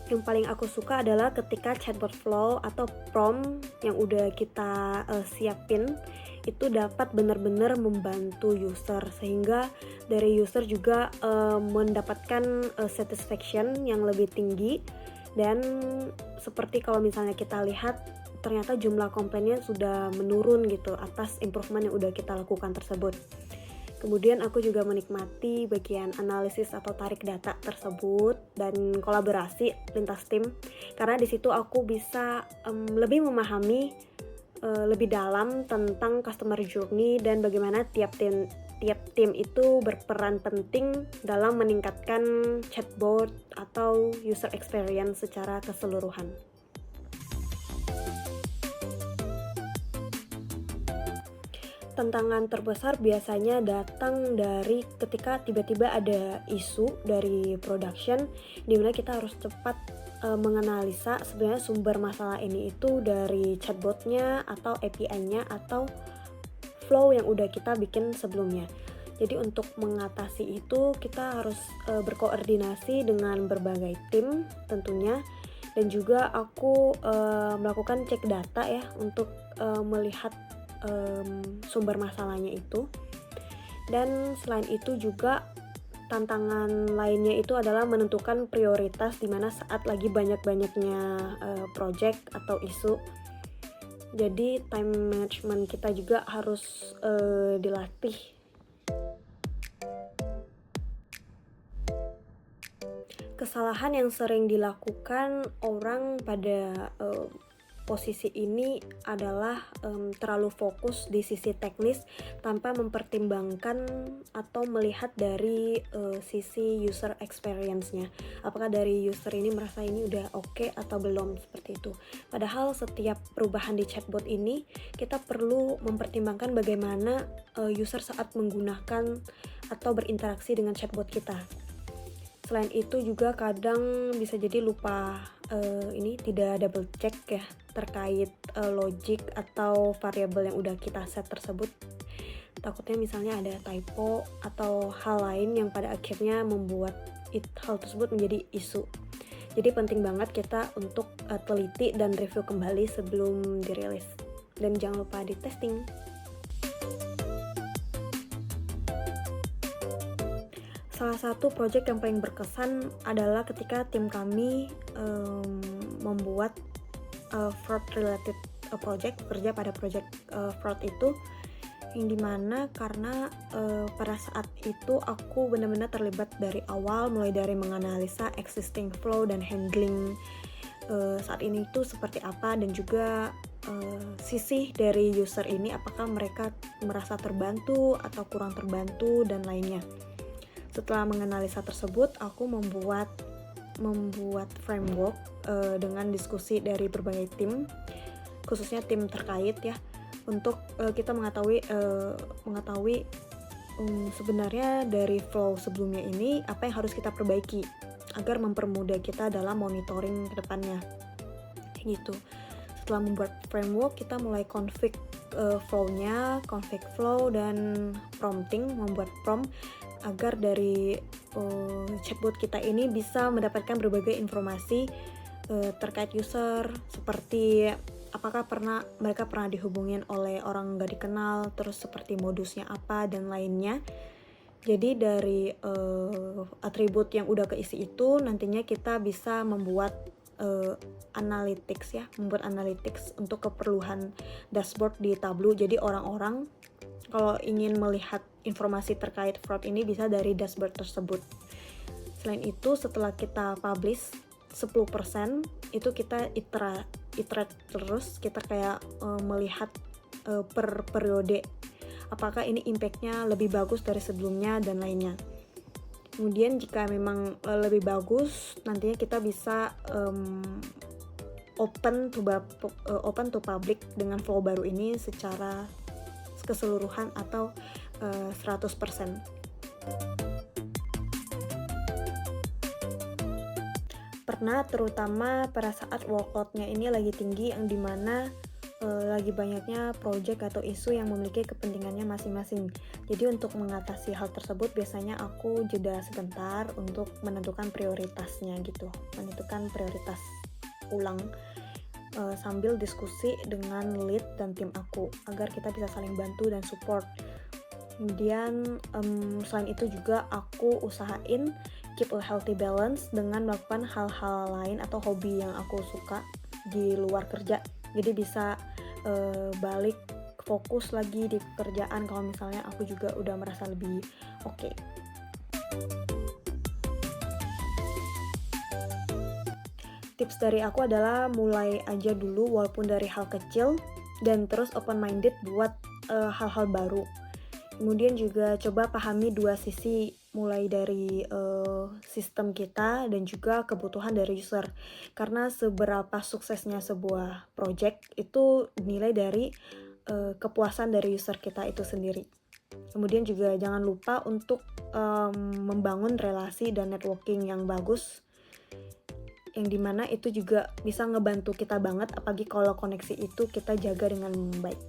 Yang paling aku suka adalah ketika chatbot flow atau prompt yang udah kita siapin itu dapat benar-benar membantu user, sehingga dari user juga mendapatkan satisfaction yang lebih tinggi. Dan seperti kalau misalnya kita lihat, ternyata jumlah komplainnya sudah menurun gitu atas improvement yang udah kita lakukan tersebut. Kemudian aku juga menikmati bagian analisis atau tarik data tersebut dan kolaborasi lintas tim, karena di situ aku bisa lebih memahami lebih dalam tentang customer journey dan bagaimana tiap tim itu berperan penting dalam meningkatkan chatbot atau user experience secara keseluruhan. Tantangan terbesar biasanya datang dari ketika tiba-tiba ada isu dari production, dimana kita harus cepat menganalisa sebenarnya sumber masalah ini itu dari chatbotnya atau API-nya atau flow yang udah kita bikin sebelumnya. Jadi untuk mengatasi itu kita harus berkoordinasi dengan berbagai tim tentunya, dan juga aku melakukan cek data ya untuk melihat sumber masalahnya itu. Dan selain itu juga tantangan lainnya itu adalah menentukan prioritas dimana saat lagi banyak-banyaknya project atau isu. Jadi time management kita juga harus dilatih. Kesalahan yang sering dilakukan orang pada posisi ini adalah terlalu fokus di sisi teknis tanpa mempertimbangkan atau melihat dari sisi user experience-nya. Apakah dari user ini merasa ini udah oke atau belum, seperti itu. Padahal setiap perubahan di chatbot ini kita perlu mempertimbangkan bagaimana user saat menggunakan atau berinteraksi dengan chatbot kita. Selain itu juga kadang bisa jadi lupa ini tidak double check ya terkait logic atau variabel yang udah kita set tersebut. Takutnya misalnya ada typo atau hal lain yang pada akhirnya membuat hal tersebut menjadi isu. Jadi penting banget kita untuk teliti dan review kembali sebelum dirilis. Dan jangan lupa di testing. Salah satu project yang paling berkesan adalah ketika tim kami membuat fraud related project, bekerja pada project fraud itu, yang dimana karena pada saat itu aku benar-benar terlibat dari awal, mulai dari menganalisa existing flow dan handling saat ini itu seperti apa, dan juga sisi dari user ini apakah mereka merasa terbantu atau kurang terbantu dan lainnya. Setelah menganalisa tersebut, aku membuat framework dengan diskusi dari berbagai tim, khususnya tim terkait ya, untuk kita mengetahui sebenarnya dari flow sebelumnya ini apa yang harus kita perbaiki agar mempermudah kita dalam monitoring ke depannya. Gitu. Setelah membuat framework, kita mulai config flow-nya, config flow dan prompting, membuat prompt agar dari chatbot kita ini bisa mendapatkan berbagai informasi terkait user, seperti apakah mereka pernah dihubungin oleh orang nggak dikenal, terus seperti modusnya apa dan lainnya. Jadi dari atribut yang udah keisi itu nantinya kita bisa membuat analytics untuk keperluan dashboard di Tableau. Jadi orang-orang kalau ingin melihat informasi terkait fraud ini bisa dari dashboard tersebut. Selain itu, setelah kita publish 10%, itu kita iterate terus, kita kayak melihat per periode apakah ini impact-nya lebih bagus dari sebelumnya dan lainnya. Kemudian jika memang lebih bagus, nantinya kita bisa open to public dengan flow baru ini secara keseluruhan atau 100%. Pernah terutama pada saat workload-nya ini lagi tinggi, yang dimana lagi banyaknya project atau isu yang memiliki kepentingannya masing-masing. Jadi untuk mengatasi hal tersebut biasanya aku jeda sebentar untuk menentukan prioritasnya gitu, menentukan prioritas ulang sambil diskusi dengan lead dan tim aku agar kita bisa saling bantu dan support. Kemudian selain itu juga aku usahain keep a healthy balance dengan melakukan hal-hal lain atau hobi yang aku suka di luar kerja. Jadi bisa balik fokus lagi di pekerjaan kalau misalnya aku juga udah merasa lebih oke. Tips dari aku adalah mulai aja dulu walaupun dari hal kecil dan terus open minded buat hal-hal baru. Kemudian juga coba pahami dua sisi, mulai dari sistem kita dan juga kebutuhan dari user. Karena seberapa suksesnya sebuah project itu dinilai dari kepuasan dari user kita itu sendiri. Kemudian juga jangan lupa untuk membangun relasi dan networking yang bagus, yang dimana itu juga bisa ngebantu kita banget, apalagi kalau koneksi itu kita jaga dengan baik.